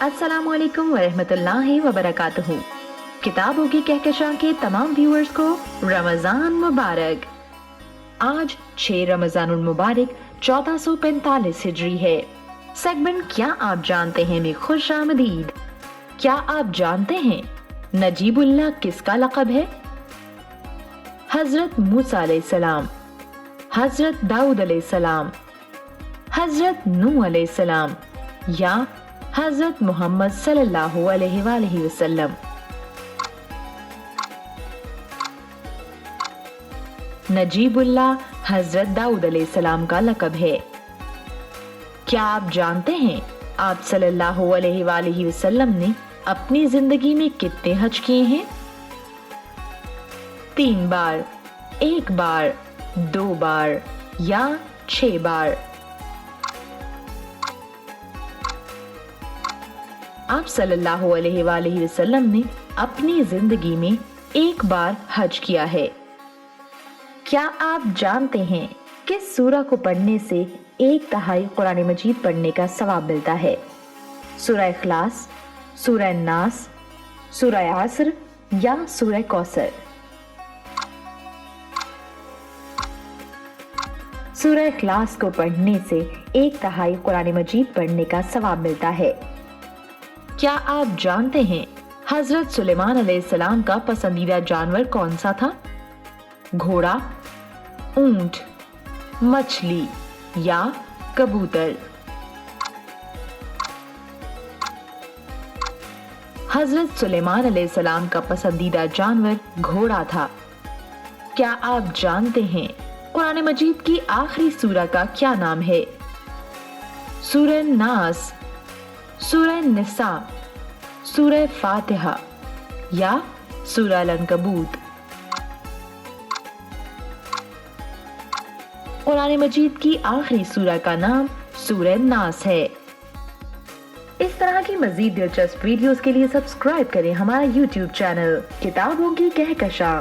अस्सलाम वालेकुम वरहमतुल्लाहि वबरकातुहू। किताबों की कहकशां के तमाम व्यूअर्स को रमजान मुबारक। आज 6 रमजानुल मुबारक 1445 हिजरी है। सेगमेंट क्या आप जानते हैं में खुश आमदीद। क्या आप जानते हैं नजीबुल्लाह किसका लक़ब है? हजरत मूसा अलैहिस्सलाम, हजरत दाऊद अलैहिस्सलाम, हजरत नूह अलैहिस्सलाम या हजरत मोहम्मद सल्लल्लाहु अलैहि वसल्लम। नजीबुल्लाह हजरत दाऊद अलैहिस्सलाम का लक़ब है। क्या आप जानते हैं आप सल्लल्लाहु अलैहि वसल्लम ने अपनी जिंदगी में कितने हज किए हैं? 3 बार, 1 बार, 2 बार या 6 बार? आप सल्लल्लाहु अलैहि वसल्लम ने अपनी जिंदगी में 1 बार हज किया है। क्या आप जानते हैं किस सूरा को पढ़ने से 1/3 कुरान मजीद पढ़ने का सवाब मिलता है? सूरह इखलास, सूरह नास, सूरह असर या सूरह कौसर? सूरह इखलास को पढ़ने से 1/3 कुरान मजीद पढ़ने का सवाब मिलता है। क्या आप जानते हैं हजरत सुलेमान अलैहिस्सलाम का पसंदीदा जानवर कौन सा था? घोड़ा, ऊंट, मछली या कबूतर? हजरत सुलेमान अलैहिस्सलाम का पसंदीदा जानवर घोड़ा था। क्या आप जानते हैं कुरान मजीद की आखिरी सूरा का क्या नाम है? सूरह नास, सूरह निसा, सूरह फातिहा या सूरह अल-अनकबूत? कुरान मजीद की आखिरी सूरा का नाम सूरह नास है। इस तरह की मजीद दिलचस्प वीडियोस के लिए सब्सक्राइब करें हमारा YouTube चैनल किताबों की कहकशां।